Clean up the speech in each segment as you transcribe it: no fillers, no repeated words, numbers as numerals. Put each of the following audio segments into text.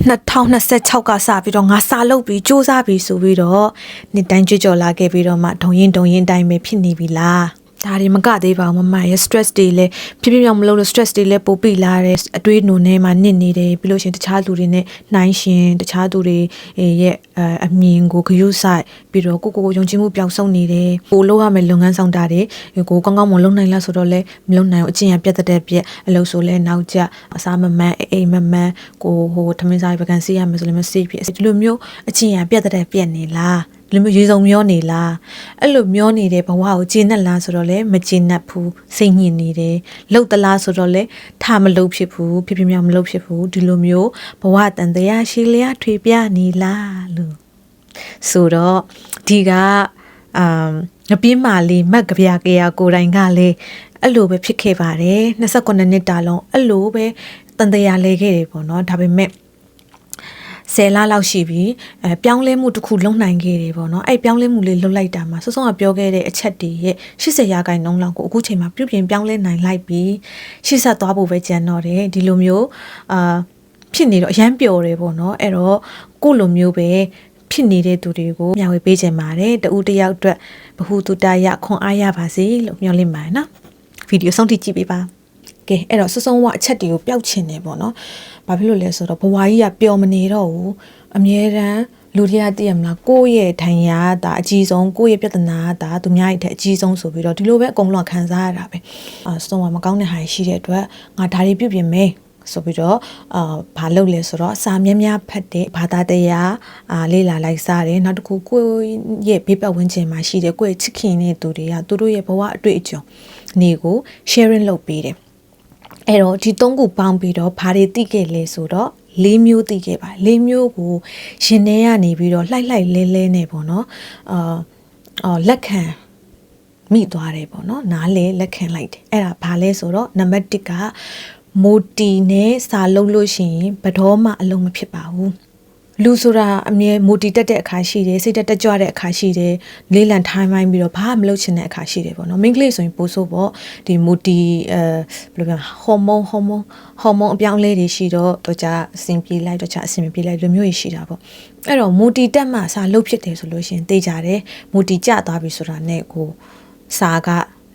2026ကစပြီးတော့ငါစာလုပ်ပြီးစူးစမ်းပြီးဆိုပြီးတော့နှစ်တိုင်းကြွကြော်လာခဲ့ပြီးတော့မှဒုံရင်တိုင်းပဲဖြစ်နေပြီလားဒါတွေမကသေးပါဘူးမမရဲ့ stress တွေလည်းဖြည်းဖြည်းပြောင်းမလို့ stress တွေလည်းပိုပြီးလာတယ်အတွေးနှုံထဲမှာနစ်နေတယ်ပြီးလို့ရှိရင်တခြားလူတွေနဲ့နှိုင်းရှင်တခြားသူတွေရဲ့အမြင်ကိုဂရုစိုက်ပြီးတော့ကိုယုံကြည်မှုပျောက်ဆုံးနေတယ်ပို့လို့ရမယ့်လုပ်ငန်းဆောင်တာတွေကိုကောင်းကောင်းမလုပ်နိုင်လားဆိုတော့လည်းမလုပ်နိုင်ဘူးအကျင့်ရပြတ်တဲ့ပြက်အလုပ်ဆိုလဲနောက်ကျအစားမမှန်အိမ်မမှန်ကိုထမင်းစားပကံစီးရမယ်ဆိုလည်းမစီးဖြစ်ဒီလိုမျိုးအကျင့်ရပြတ်တဲ့ပြက်နေလားလူမျိုးရေစုံမျောနေလားအဲ့လိုမျောနေတဲ့ဘဝကိုကျေနပ်လားဆိုတော့လေမကျေနပ်ဘူးစိတ်ညစ်နေတယ်လှုပ်သလားဆိုတော့လေထားမလှုပ်ဖြစ်ဘူးဖြစ်မြောင်မလှုပ်ဖြစ်ဘူးဒီလိုမျိုးဘဝတန်တရားရှိလျာထွေပြနေလားလို့ဆိုတော့ဒီကငပြင်းမာလေးမတ်ကြပြာကိုယ်တိုင်ကလည်းအဲ့လိုပဲဖြစ်ခဲ့ပါတယ်29နှစ်တာလုံးအဲ့လိုပဲတန်တရားလဲခဲ့တယ်ပေါ့နော်ဒါပေမဲ့10 လလောက်ရှိပြီပြောင်းလဲမှုတစ်ခုလုံးနိုင်ခဲ့တယ်ပေါ့နော်အဲ့ပြောင်းလဲမှုလေးလုပ်လိုက်တာမှာစောစောကပြောခဲ့တဲ့အချက်တွေရဲ့80%လောက်ကိုအခုချိန်မှာပြုပြင်ပြောင်းလဲနိုင်လိုက်ပြီရှေ့ဆက်သွားဖို့ပဲကြံတော့တယ်ဒီလိုမျိုးဖြစ်နေတော့အရန်ပျော်တယ်ပေါ့နော်အဲ့တော့ကိုလိုမျိုးပဲဖြစ်နေတဲ့သူတွေကိုမျှဝေပေးခြင်းပါတယ်တဦးတယောက်အတွက်ဘ ഹു တုတရခွန်အားရပါစေလို့မျှော်လင့်ပါတယ်နော်ဗီဒီယိုဆုံးထိကြည့်ပေးပါကဲအဲ့တော့စုံဝအချက်တွေကိုပျောက်ချင်တယ်ပေါ့နော်ဘာဖြစ်လို့လဲဆိုတော့ဘဝကြီးကပျော်မနေတော့ဘူးအမြဲတမ်းလူတွေကသိရမလားကိုယ့်ရဲ့ထိုင်ရာဒါအကြီးဆုံးကိုယ့်ရဲ့ပြဿနာဒါသူများရဲ့အကြီးဆုံးဆိုပြီးတော့ဒီလိုပဲအကုန်လုံးခံစားရတာပဲစုံဝမကောင်းတဲ့ဟာရှိတဲ့အတွက်ငါဒါတွေပြုပြင်မယ်ဆိုပြီးတော့ဘာလုပ်လဲဆိုတော့စာများဖတ်တဲ့ဘာသာတရားလေ့လာလိုက်စားတယ်နောက်တစ်ခုကိုယ့်ရဲ့ဘေးပတ်ဝန်းကျင်မှာရှိတဲ့ကိုယ့်ရဲ့ချစ်ခင်တဲ့သူတွေကသူတို့ရဲ့ဘဝအတွေ့အကြုံနေကို sharing လုပ်ပေးတယ်အဲ့တော့ဒီ3ခုပေါင်းပြီးတော့ဘာတွေသိခဲ့လဲဆိုတော့4မျိုးသိခဲ့ပါ4မျိုးကိုရှင်ထဲကနေပြီးတော့လှိုက်လဲနေပေါ့နော်လက်ခံမိသွားတယ်ပေါ့နော်နားလေလက်ခံလိုက်တယ်အဲ့ဒါဘာလဲဆိုတော့နံပါတ်1ကမိုတီနဲ့စာလုံးလို့ရှိရင်ဘယ်တော့မှအလုံးမဖြစ်ပါဘူးလူဆိုတာအမြဲမိုတီတက်တဲ့အခါရှိတယ်စိတ်တက်ကြွတဲ့အခါရှိတယ်လေးလံထိုင်းပိုင်းပြီးတော့ဘာမှမလုပ်ချင်တဲ့အခါရှိတယ်ပေါ့နော်မိန်းကလေးဆိုရင်ပို့ဆိုပေါ့ဒီမိုတီဘယ်လိုပြောဟော်မုန်းအပြောင်းလဲတွေရှိတော့တော့ကြအဆင်ပြေလိုက်တော့ကြအဆင်မပြေလိုက်လိုမျိုးရှိတာပေါ့အဲ့တော့မိုတီတက်မှစာလုပ်ဖြစ်တယ်ဆိုလို့ရှိရင်သိကြတယ်မိုတီကျသွားပြီဆိုတာနဲ့ကိုစာက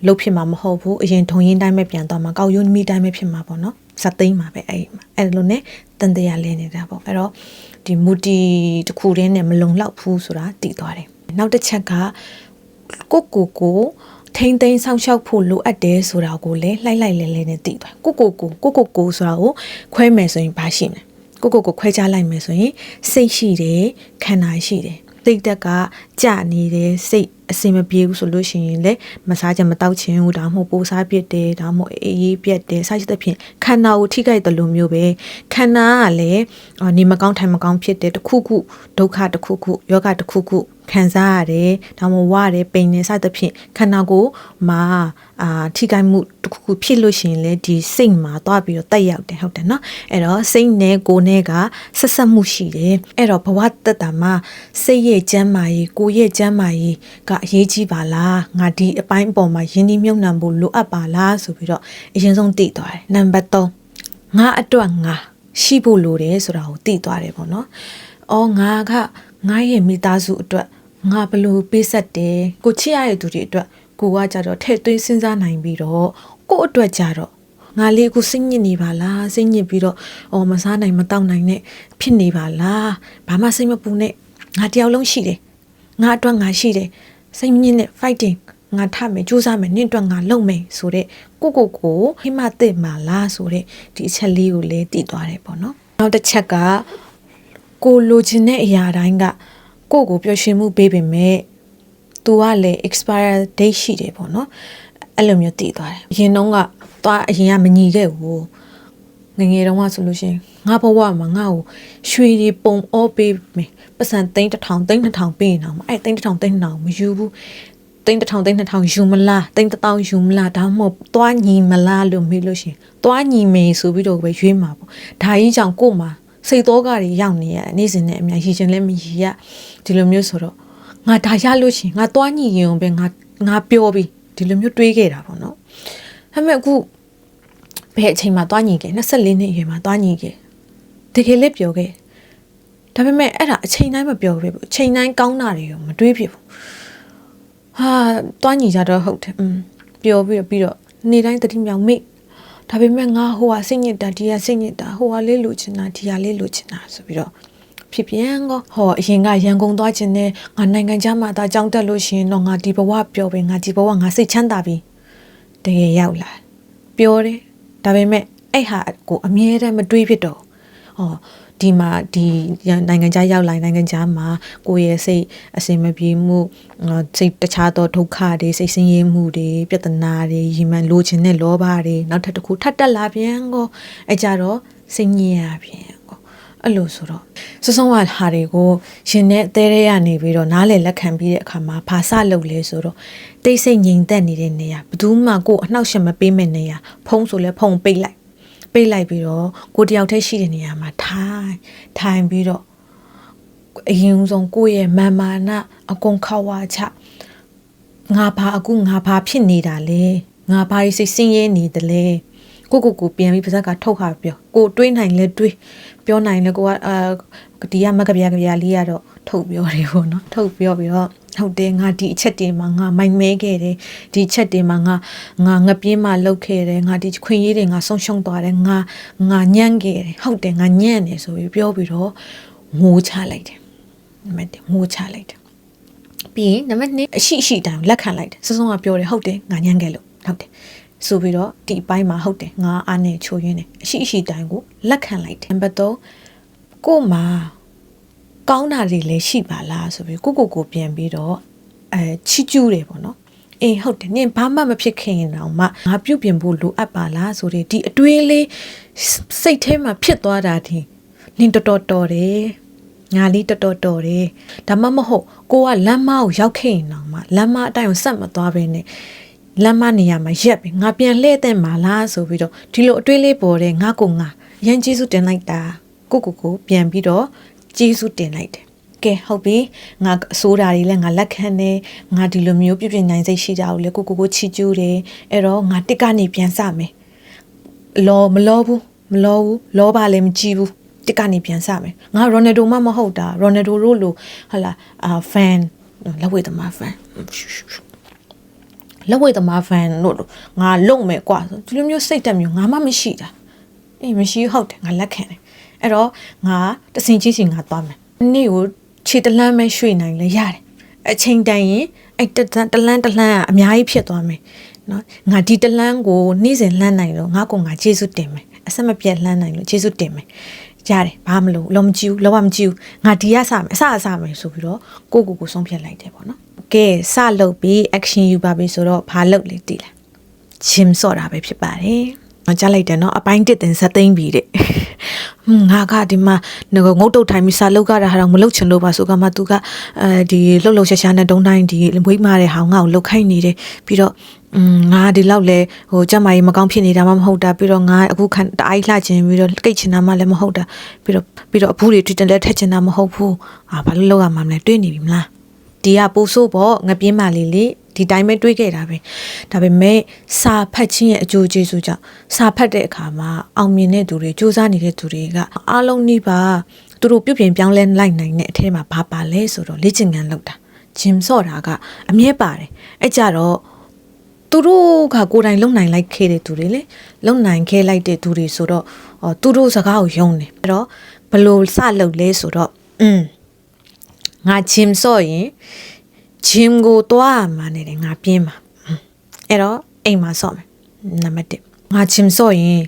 လုတ်ဖြစ်မှာမဟုတ်ဘူးအရင်ထုံရင်းတိုင်းပဲပြန်သွားမှာကောက်ရုံးမိတိုင်းပဲဖြစ်မှာပေါ့နော်စသိမ်းမှာပဲအဲ့လိုနဲ့တန်တရားလဲနေတာပေါ့အဲ့တော့ဒီမူတီတစ်ခုတည်းနဲ့မလုံလောက်ဘူးဆိုတာသိသွားတယ်နောက်တစ်ချက်ကကိုထိမ့်သိမ်းဆောက်ရှောက်ဖို့လိုအပ်တယ်ဆိုတာကိုလည်းလှိုက်လဲနဲ့သိသွားကိုဆိုတာကိုခွဲမယ်ဆိုရင်ဘာရှိမလဲကိုခွဲခြားလိုက်မယ်ဆိုရင်စိတ်ရှိတယ်ခန္ဓာရှိတယ်စိတ်တက်ကကြနေတယ်စိတ်အစင်မပြေဘူးဆိုလို့ရှိရင်လေမစားချင်မတောက်ချင်ဘူးဒါမှမဟုတ်ပိုးစားပြစ်တယ်ဒါမှမဟုတ်အေးပြက်တယ်စားချစ်တဲ့ဖြင့်ခန္ဓာကိုထိခိုက်တယ်လို့မျိုးပဲခန္ဓာကလည်းနေမကောင်းထိုင်မကောင်းဖြစ်တယ်တစ်ခုခုဒုက္ခတစ်ခုခုယောဂတစ်ခုခုခံစားရတယ်ဒါမှမဟုတ်ဝရတယ်ပိန်နေစသဖြင့်ခန္ဓာကိုမှာထိခိုက်မှုတစ်ခုခုဖြစ်လို့ရှိရင်လေဒီစိတ်မှာသွားပြီးတော့တက်ရောက်တယ်ဟုတ်တယ်နော်အဲ့တော့စိတ်နဲ့ကိုယ်နဲ့ကဆက်ဆက်မှုရှိတယ်အဲ့တော့ဘဝတက်တာမှာစိတ်ရဲ့ကျန်းမာရေးကိုယ်ရဲ့ကျန်းမာရေးကအရေးကြီးပါလားငါဒီအပိုင်းအပေါ်မှာယဉ်ဒီမြုပ်နှံဖို့လိုအပ်ပါလားဆိုပြီးတော့အရင်ဆုံးသိသွားတယ်နံပါတ်3ငါအတွက်ငါရှိဖို့လိုတယ်ဆိုတာကိုသိသွားတယ်ပေါ့နော်ငါရဲ့မိသားစုအတွက်ငါဘလို့ပေးဆက်တယ်ကိုချစ်ရတဲ့သူတွေအတွက်ကိုကကြတော့ထဲ့သွင်းစဉ်းစားနိုင်ပြီးတော့ကိုအတွက်ကြတော့ငါလေးအခုစိတ်ညစ်နေပါလားစိတ်ညစ်ပြီးတော့မစားနိုင်မတောက်နိုင်နဲ့ဖြစ်နေပါလားဘာမှစိတ်မပူနဲ့ငါတယောက်လုံးရှိတယ်ငါအတွက်ငါရှိတယ်စိတ်ညစ်နဲ့ fighting ငါထမယ်ကြိုးစားမယ်နင့်အတွက်ငါလုပ်မယ်ဆိုတဲ့ကိုဟိမသိမှာလားဆိုတဲ့ဒီအချက်လေးကိုလည်းသိသွားတယ်ပေါ့နော်နောက်တစ်ချက်ကကိုလိုချင်တဲ့အရာတိုင်းကကိုပျော်ရွှင်မှုပေးပေမဲ့သူကလည်း expire date ရှိတယ်ပေါ့နော်အဲ့လိုမျိုးတည်သွားတယ်အရင်တော့သွားအရင်ကမညီခဲ့ဘူးငငယ်တုန်းကဆိုလို့ရှိရင်ငါဘဝမှာငါ့ကိုရွှေတွေပုံအောပေးမယ်ပတ်စံသိန်း1000ပေးနေအောင်အဲ့သိန်း1000မယူဘူးသိန်း1000ယူမလားသိန်း1000ယူမလားဒါမှမဟုတ်သွားညီမလားလို့မေးလို့ရှိရင်သွားညီမယ်ဆိုပြီးတော့ပဲရွေးမှာပေါ့ဒါကြီးကြောင့်ကို့မှာစိတ်တော်ကတွေရောက်နေရနေ့စဉ်နဲ့အများကြီးချင်းလည်းမရရဒီလိုမျိုးဆိုတော့ငါဒါရလို့ရှိရင်ငါသွားညီရင်ပဲငါပြောပြီးဒီလိုမျိုးတွေးခဲ့တာပေါ့နော်ဒါပေမဲ့အခုဘယ်အချိန်မှာသွားညီခဲ့24နှစ်အရွယ်မှာသွားညီခဲ့တကယ်လည်းပြောခဲ့ ဒါပေမဲ့အဲ့ဒါအချိန်တိုင်းမပြောဖြစ်ဘူးအချိန်တိုင်းကောင်းတာတွေကိုမတွေးဖြစ်ဘူးဟာတွားညီကြတော့ဟုတ်တယ်ပြောပြီးတော့နေ့တိုင်းတတိမြောင်မိဒါပေမဲ့ငါဟိုဟာစိတ်ညစ်တာဒီဟာစိတ်ညစ်တာဟိုဟာလေးလိုချင်တာဒီဟာလေးလိုချင်တာဆိုပြီးတော့ဖြစ်ပြန်ကောဟောအရင်ကရန်ကုန်သွားခြင်းနဲ့ငါနိုင်ငံခြားမှာဒါကြောင်းတက်လို့ရှိရင်တော့ငါဒီဘဝပြောပဲငါဒီဘဝငါစိတ်ချမ်းသာပြီတကယ်ရောက်လာပြောတယ်ဒါပေမဲ့အဲ့ဟာကိုအမြဲတမ်းမတွေးဖြစ်တော့ဟောဒီမှာဒီနိုင်ငံခြားရောက်လာနိုင်ငံခြားမှာကိုယ့်ရဲ့စိတ်အစင်မပြေမှုစိတ်တခြားသောဒုက္ခတွေစိတ်ဆင်းရဲမှုတွေပြဿနာတွေရီမှန်လိုချင်တဲ့လောဘတွေနောက်ထပ်တစ်ခုထပ်တက်လာပြန်ကောအဲ့ကြတော့စိတ်ညစ်ရပြန်ကောအဲ့လိုဆိုတော့စစုံကဟာတွေကိုရှင်နဲ့အသေးရနေပြီးတော့နားလည်လက်ခံပြီးတဲ့အခါမှာဘာစလုပ်လဲဆိုတော့တိတ်ဆိတ်ငြိမ်သက်နေတဲ့နေရာဘယ်သူမှကိုအနှောက်အယှက်မပေးမဲ့နေရာဖုံးဆိုလဲဖုံးပိတ်လိုက်ပြီးတော့ကိုတယောက်တည်းရှိတဲ့နေရာမှာထိုင်ပြီးတော့အရင်ဆုံးကိုယ့်ရဲ့မာမာနအကုန်ခါဝါချငါဘာဖြစ်နေတာလဲငါဘာစိတ်ဆင်းရဲနေတယ်လဲကိုပြန်ပြီးပါဇက်ကထုတ်ခါပြောကိုတွေးနိုင်လဲတွေးပြောနိုင်လဲကိုကဒီကမကပြလေးကတော့ထုတ်ပြောတယ်ပေါ့နော်ထုတ်ပြောပြီးတော့ဟုတ်တယ်ငါဒီအချက်တွေမှာငါမိုင်မဲခဲ့တယ်ဒီအချက်တွေမှာငါငပြင်းမှလောက်ခဲ့တယ်ငါဒီခွင့်ရေးတွေငါဆုံးရှုံးသွားတယ်ငါညံ့ခဲ့တယ်ဟုတ်တယ်ငါညံ့တယ်ဆိုပြီးပြောပြီးတော့ငိုချလိုက်တယ်နံပါတ်1ငိုချလိုက်တယ်ပြီးရင်နံပါတ်2အရှိတိုင်းလက်ခံလိုက်တယ်စစုံကပြောတယ်ဟုတ်တယ်ငါညံ့ခဲ့လို့ဟုတ်တယ်ဆိုပြီးတော့ဒီအပိုင်းမှာဟုတ်တယ်ငါအားနဲ့ချိုးရင်းတယ်အရှိတိုင်းကိုလက်ခံလိုက်တယ်နံပါတ်3ကိုမှာကောင်းတာတွေလည်းရှိပါလားဆိုပြီးကိုပြန်ပြီးတော့ချီကျူးတယ်ပေါ့နော်အေးဟုတ်တယ်နင်ဘာမှမဖြစ်ခင်တော့မှငါပြုတ်ပြင်ဖို့လိုအပ်ပါလားဆိုတဲ့ဒီအတွေးလေးစိတ်ထဲမှာဖြစ်သွားတာဒီနင်တော်တယ်ငါလေးတော်တယ်ဒါမှမဟုတ်ကိုကလမ်းမကိုရောက်ခဲ့ရင်တော့မှလမ်းမအတိုင်းကိုဆက်မသွားဘဲနဲ့လမ်းမနေရာမှာရက်ပြီငါပြန်လှည့်တဲ့မှာလားဆိုပြီးတော့ဒီလိုအတွေးလေးပေါ်တယ်ငါရန်ကျေးဇူးတင်လိုက်တာကိုပြန်ပြီးတော့ကျေးဇူးတင်လိုက်တယ်ကဲဟုတ်ပြီငါအစိုးတာတွေလည်းငါလက်ခံတယ်ငါဒီလိုမျိုးပြနိုင်စိတ်ရှိတာကိုလည်းကိုချီကျူးတယ်အဲ့တော့ငါတစ်ကနေပြန်စမယ်မလောဘူးလောဘလည်းမကြည့်ဘူးတစ်ကနေပြန်စမယ်ငါရိုနယ်ဒိုမှမဟုတ်တာရိုနယ်ဒိုတို့လိုဟာလာဖန်လက်ဝဲသမားဖန်လို့ငါလုံမယ်ကွာဒီလိုမျိုးစိတ်တက်မျိုးငါမှမရှိတာအေးမရှိဟုတ်တယ်ငါလက်ခံတယ်အဲ့တော့ငါတစင်ချင်းစီငါသွားမယ်နေ့ကိုခြေတလန်းပဲရွှေ့နိုင်လဲရတယ်အချိန်တန်ရင်အဲ့တလန်းကအများကြီးဖြစ်သွားမယ်နော်ငါဒီတလန်းကိုနေ့စဉ်လှမ်းနိုင်လို့ငါကျေးဇူးတင်မယ်အဆက်မပြတ်လှမ်းနိုင်လို့ကျေးဇူးတင်မယ်ရတယ်ဘာမလို့လောမကြည့်ဘူးငါဒီကစမယ်အစမယ်ဆိုပြီးတော့ကိုဆုံးဖြတ်လိုက်တယ်ပေါ့နော်ကဲစလုပ်ပြီး action ယူပါပြီဆိုတော့ဘာလုပ်လဲတည်လားဂျင်စော့တာပဲဖြစ်ပါတယ်ကြားလိုက်တယ်နော်အပိုင်းတစ်တင်ဇက်သိမ့်ပြီတဲ့ငါကဒီမှာငုတ်တုတ်ထိုင်ပြီးစာလောက်ကြတာဟာတော့မလောက်ချင်လို့ပါဆိုကမှသူကဒီလှုပ်ရှားနဲ့တုံးတိုင်းဒီဝိတ်မာတဲ့ဟာငါ့ကိုလှုပ်ခိုင်းနေတယ်ပြီးတော့ငါဒီလောက်လဲကျမကြီးမကောင်းဖြစ်နေတာမှမဟုတ်တာပြီးတော့ငါအခုခန့်တအားလှချင်ပြီးတော့ကိတ်ချင်တာမှလည်းမဟုတ်တာပြီးတော့အဖူးတွေတွေ့တယ်လက်ထက်ချင်တာမဟုတ်ဘူးဘာလို့လောက်ရမှာမလဲတွေးနေပြီမလားဒီကပို့ဆိုးပေါ့ငပြင်းမလေးလေဒီတိုင်းပဲတွေးခဲ့တာပဲဒါပေမဲ့စာဖတ်ခြင်းရဲ့အကျိုးကျေးဇူးကြောင့်စာဖတ်တဲ့အခါမှာအောင်မြင်တဲ့သူတွေစူးစမ်းနေတဲ့သူတွေကအားလုံးနှိပါသူတို့ပြုပြင်ပြောင်းလဲလိုက်နိုင်တဲ့အထက်မှာဘာပါလဲဆိုတော့လေ့ကျင့်ခန်းလုပ်တာဂျင်စော့တာကအမြဲပါတယ်အဲ့ကြတော့သူတို့ကကိုယ်တိုင်လုံနိုင်လိုက်ခဲ့တဲ့သူတွေလေလုံနိုင်ခဲ့လိုက်တဲ့သူတွေဆိုတော့သူတို့စကားကိုယုံတယ်အဲ့တော့ဘလို့စလုပ်လဲဆိုတော့ငါဂျင်စော့ရင်ဂျင်ကိုတွားမှနေတယ်ငါပြင်းမှာအဲ့တော့အိမ်မှာစော့မယ်နံပါတ်1ငါဂျင်စော့ရင်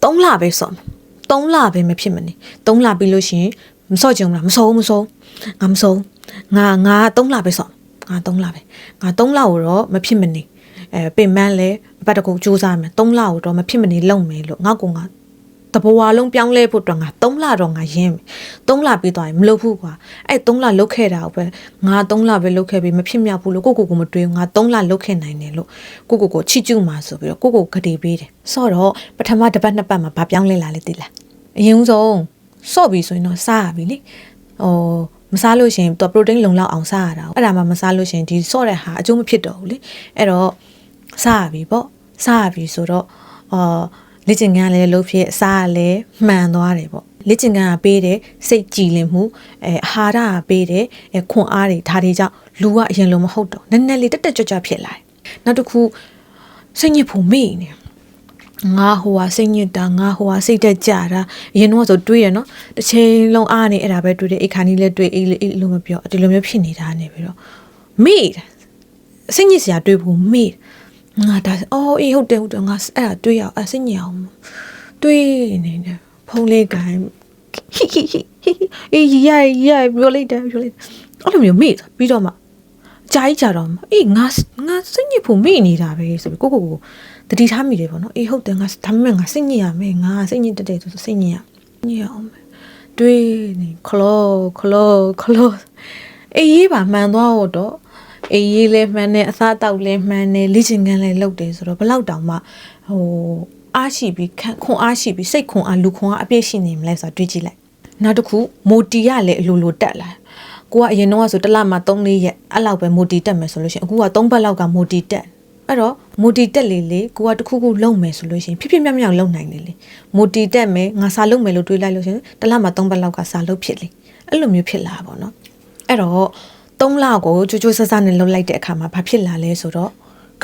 3လပဲစော့မယ်3လပဲမဖြစ်မနေ3လပြီးလို့ရှိရင်မစော့ကြုံလားမစောငါမစောငါ3လပဲစော့ငါ3လပဲငါ3လကိုတော့မဖြစ်မနေပင်ပန်းလဲဘတ်တကူစူးစမ်းမယ်3လကိုတော့မဖြစ်မနေလုံမယ်လို့ငါတဘဝလုံးပြောင်းလဲဖို့တော့ငါ3လတော့ငါရင်းမယ်3လပြီးသွားရင်မလုပ်ဘူးကွာအဲ့3လလုပ်ခဲ့တာပဲငါ3လပဲလုပ်ခဲ့ပြီးမဖြစ်မြောက်ဘူးလို့ကိုမတွေးငါ3လလုပ်ခဲ့နိုင်တယ်လို့ကိုချီကျူးမှာဆိုပြီးတော့ကိုဂတိပေးတယ်ဆော့တော့ပထမတစ်ပတ်နှစ်ပတ်မှာဗာပြောင်းလဲလာလေသိလားအရင်ဆုံးဆော့ပြီဆိုရင်တော့စားရပြီလေမစားလို့ရှိရင်တော့ protein လုံလောက်အောင်စားရတာအဲ့ဒါမှမစားလို့ရှိရင်ဒီဆော့တဲ့ဟာအကျိုးမဖြစ်တော့ဘူးလေအဲ့တော့စားရပြီပေါ့စားရပြီဆိုတော့လေ့ကျင့်ခန်းလည်းလုပ်ဖြစ်အစားလည်းမှန်သွားတယ်ပေါ့ လေ့ကျင့်ခန်းကပေးတယ်စိတ်ကြည်လင်မှုအာဟာရကပေးတယ်ခွန်အားတွေဒါတွေကြောင့်လူကအရင်လိုမဟုတ်တော့နည်းနည်းလေးတက်တက်ကြွကြွဖြစ်လာတယ်နောက်တစ်ခုစိတ်ညစ်ဖို့မေ့နေငါဟိုဟာစိတ်ညစ်တာငါဟိုဟာစိတ်တက်ကြတာအရင်တော့ဆိုတွေးရနော်တစ်ချိန်လုံးအားနေအဲ့ဒါပဲတွေးတယ်အိတ်ခါနီးလဲတွေးအေးလိုမပြောဒီလိုမျိုးဖြစ်နေတာနေပြီးတော့မေ့စိတ်ညစ်စရာတွေးဖို့မေ့ငါဒါအော်အေးဟုတ်တယ်ငါအဲ့ဒါတွေးရအောင်စိတ်ညစ်အောင်တွေးနေတယ်ဖုံးလေးကိုင်းအေးရပြောလိုက်တယ်အဲ့လိုမျိုးမေ့ပြီးတော့မှကြာကြီးကြာတော့အေးငါစိတ်ညစ်ဖို့မေ့နေတာပဲဆိုပြီးကိုတတိထားမိတယ်ပေါ့နော်အေးဟုတ်တယ်ငါဒါပေမဲ့ငါစိတ်ညစ်ရမယ်ငါစိတ်ညစ်တက်တယ်ဆိုစိတ်ညစ်ရအောင်တွေးနေခလောအေးပါမှန်သွားတော့အေးလဲမှန်တယ်အစားတောက်လဲမှန်တယ်လေ့ကျင့်ခန်းလဲလုပ်တယ်ဆိုတော့ဘလောက်တောင်မှဟိုအားရှိပြီးခွန်အားရှိပြီးစိတ်ခွန်အားလူခွန်အားအပြည့်ရှိနေမလဲဆိုတာတွေးကြည့်လိုက်နောက်တစ်ခုမိုတီကလည်းအလိုတက်လာကိုကအရင်တော့ဆိုတစ်လမှ3-4ရက်အဲ့လောက်ပဲမိုတီတက်မယ်ဆိုလို့ရှိရင်အခုက3ပတ်လောက်ကမိုတီတက်အဲ့တော့မိုတီတက်လေကိုကတခုခုလုံမယ်ဆိုလို့ရှိရင်ဖြစ်မြောက်လုံနိုင်လေမိုတီတက်မယ်ငါစာလုပ်မယ်လို့တွေးလိုက်လို့ရှိရင်တစ်လမှ3ပတ်လောက်ကစာလုပ်ဖြစ်လေအဲ့လိုမျိုးဖြစ်လာပါတော့အဲ့တော့3လကိုကြိုးဆနဲ့လှုပ်လိုက်တဲ့အခါမှာဘာဖြစ်လာလဲဆိုတော့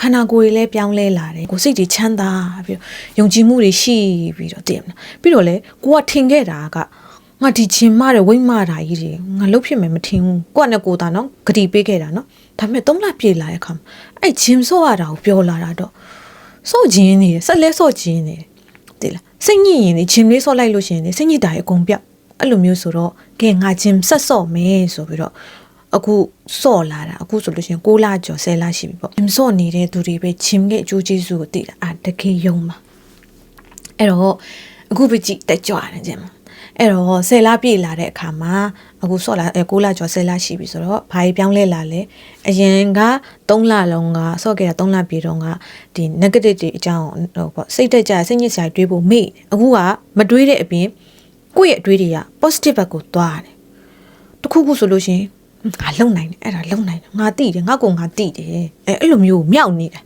ခန္ဓာကိုယ်ကြီးလည်းပြောင်းလဲလာတယ်ကိုစိတ်တွေချမ်းသာပြီးတော့ယုံကြည်မှုတွေရှိပြီးတော့တည်မလားပြီးတော့လေကိုကထင်ခဲ့တာကငါဒီချင်မတဲ့ဝိမ့်မတာကြီးတွေငါလှုပ်ဖြစ်မယ်မထင်ဘူးကိုကနဲ့ကိုတာနော်ဂတိပေးခဲ့တာနော်ဒါပေမဲ့3လပြည့်လာတဲ့အခါအဲ့ဂျင်ဆော့ရတာကိုပြောလာတာတော့ဆော့ခြင်းနေတယ်ဆက်လဲဆော့ခြင်းနေတယ်တည်လားစိတ်ညစ်ရင်ဂျင်လေးဆော့လိုက်လို့ရှိရင်စိတ်ညစ်တာအကုန်ပြောက်အဲ့လိုမျိုးဆိုတော့ကဲငါဂျင်ဆက်ဆော့မယ်ဆိုပြီးတော့အခုစော့လာတာအခုဆိုလို့ရှိရင်6လကျော်10လရှိပြီပေါ့ဂျင်စော့နေတဲ့သူတွေပဲဂျင်ရဲ့အကျိုးကျေးဇူးကိုသိတာတကယ်ယုံပါအဲ့တော့အခုပဲကြည့်တက်ကြွတယ်ဂျင်အဲ့တော့10လပြည့်လာတဲ့အခါမှာအခုစော့လာ6လကျော်10လရှိပြီဆိုတော့ဘာကြီးပြောင်းလဲလာလဲအရင်က3လလုံးကစော့ခဲ့တာ3လပြည့်တော့ကဒီ negative တွေအကြောင်းဟိုပေါ့စိတ်တက်ကြစိတ်ညစ်စရာတွေးဖို့မေ့အခုကမတွေးတဲ့အပြင်ကိုယ့်ရဲ့အတွေးတွေက positive ဘက်ကိုသွားတယ်တခုခုဆိုလို့ရှိရင်ငါလုံနိုင်တယ်အဲ့ဒါလုံနိုင်တယ်ငါတိတယ်ငါကောင်ငါတိတယ်အဲ့လိုမျိုးမြောက်နေတယ်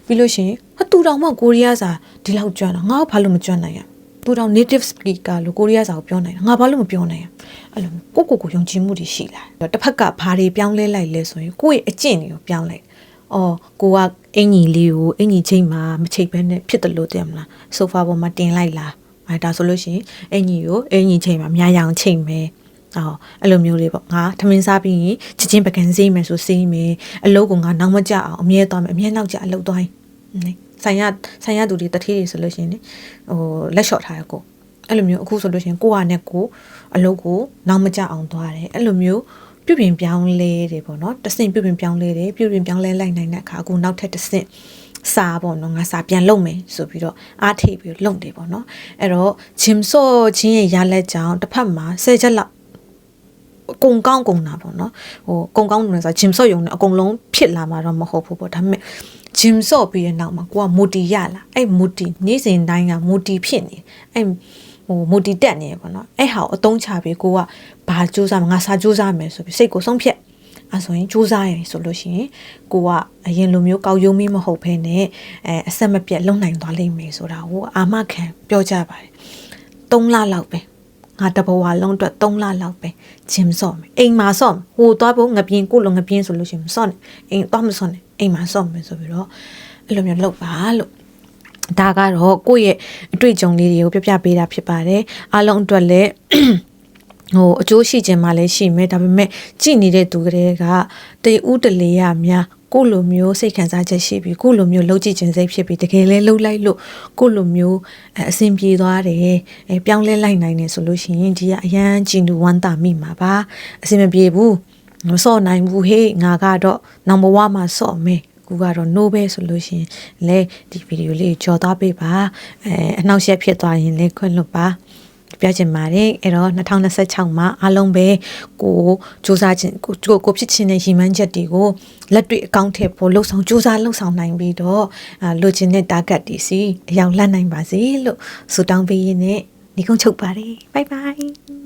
ပြီးလို့ရှိရင်ဟာတူတောင်မှကိုရီးယားစာဒီလောက်ကျွမ်းတာငါဘာလို့မကျွမ်းနိုင်ရတူတောင် native speaker လို့ကိုရီးယားစာကိုပြောနိုင်တာငါဘာလို့မပြောနိုင်ရအဲ့လိုကိုယုံကြည်မှုတွေရှိလာတယ်တစ်ဖက်ကဘာတွေပြောင်းလဲလိုက်လဲဆိုရင်ကိုယ့်ရဲ့အကျင့်တွေကိုပြောင်းလိုက်အော်ကိုကအင်ကြီးလေးကိုအင်ကြီးချိန်မှာမချိန်ဘဲနဲ့ဖြစ်တယ်လို့သိရမလားဆိုဖာပေါ်မှာတင်လိုက်လားအဲ့ဒါဆိုလို့ရှိရင်အင်ကြီးကိုအင်ကြီးချိန်မှာများရအောင်ချိန်မယ်အဲ့လိုမျိုးလေးပေါ့ငါထမင်းစားပြီးရင်ချင်းပကံစေးမယ်ဆိုစေးမယ်အလုပ်ကငါနောက်မကြအောင်အမြဲသွားမယ်အမြဲနောက်ကြအလုပ်သွားရင်ဆိုင်ရသူတွေတထေးတွေဆိုလို့ရှိရင်လက်လျှော့ထားရကိုအဲ့လိုမျိုးအခုဆိုလို့ရှိရင်ကိုကနဲ့ကိုအလုပ်ကိုနောက်မကြအောင်သွားတယ်အဲ့လိုမျိုးပြုပြင်ပြောင်းလဲတယ်ပေါ့နော်တစ်ဆင့်ပြုပြင်ပြောင်းလဲတယ်ပြုပြင်ပြောင်းလဲလိုက်နိုင်တဲ့အခါအခုနောက်ထပ်တစ်ဆင့်စာပေါ့နော်ငါစာပြန်လုပ်မယ်ဆိုပြီးတော့အားထိပ်ပြီးလုပ်တယ်ပေါ့နော်အဲ့တော့ဂျင်ဆော့ချင်းရဲ့ရလက်ကြောင့်တစ်ဖက်မှာ10ချက်လောက်ကုံကောင်းတာပေါ့နော်ကုံကောင်းလို့ဆိုဂျင်ဆော့ယုံနဲ့အကုန်လုံးဖြစ်လာမှာတော့မဟုတ်ဘူးပေါ့ဒါပေမဲ့ဂျင်ဆော့ပြီးတဲ့နောက်မှာကိုကမိုတီရလာအဲ့မိုတီနေ့စဉ်တိုင်းကမိုတီဖြစ်နေအဲ့မိုတီတက်နေပေါ့နော်အဲ့ဟာကိုအသုံးချပြီးကိုကဘာစူးစမ်းငါစာစူးစမ်းမယ်ဆိုပြီးစိတ်ကိုဆုံးဖြတ်အဲ့ဆိုရင်စူးစမ်းရဆိုလို့ရှိရင်ကိုကအရင်လိုမျိုးကောက်ယုံမီမဟုတ်ဘဲနဲ့အဆက်မပြတ်လုံနိုင်သွားလိမ့်မယ်ဆိုတာကိုအာမခံပြောကြပါတယ်3လလောက်ပဲငါတဘဝလုံးအတွက်3လလောက်ပဲဂျင်ဆော့မယ်အိမ်မှာဆော့ဟိုသွားဖို့ငပြင်းကိုလုံးငပြင်းဆိုလို့ရှိရင်ဆော့နေအိမ်သွားမဆော့နေအိမ်မှာဆော့မယ်ဆိုပြီးတော့အဲ့လိုမျိုးလုပ်ပါလို့ဒါကတော့ကိုယ့်ရဲ့အတွေ့အကြုံလေးတွေကိုပြပေးတာဖြစ်ပါတယ်အားလုံးအတွက်လည်းအကျိုးရှိခြင်းမှလည်းရှိမယ်ဒါပေမဲ့ကြည်နေတဲ့သူတွေကတေဦးတလေရများကိုလိုမျိုးစိတ်ခံစားချက်ရှိပြီးကိုလိုမျိုးလှုပ်ကြည့်ခြင်းစိတ်ဖြစ်ပြီးတကယ်လဲလှုပ်လိုက်လို့ကိုလိုမျိုးအဆင်ပြေသွားတယ်ပြောင်းလဲလိုက်နိုင်တယ်ဆိုလို့ရှိရင်ဒီကအရန်ကြည်နူဝမ်းသာမိမှာပါအဆင်မပြေဘူးမစော့နိုင်ဘူးဟေးငါကတော့နောင်ဘဝမှာစော့မယ်ကူကတော့ no ပဲဆိုလို့ရှိရင်လဲဒီဗီဒီယိုလေးကြော်သွားပေးပါအနှောက်အယှက်ဖြစ်သွားရင်လဲခွင့်လွတ်ပါပြချင်ပါတယ်အဲ့တော့2026မှာအားလုံးပဲကိုစူးစမ်းခြင်းကိုဖြစ်ခြင်းနဲ့ရည်မှန်းချက်တွေကိုလက်တွေ့အကောင့်ထဲပေါ်လှုပ်ဆောင်စူးစမ်းလှုပ်ဆောင်နိုင်ပြီးတော့လိုချင်တဲ့ target တွေစီအရောက်လတ်နိုင်ပါစေလို့ဆုတောင်းပေးရင်းနဲ့ညီကုန်းချုပ်ပါတယ် bye bye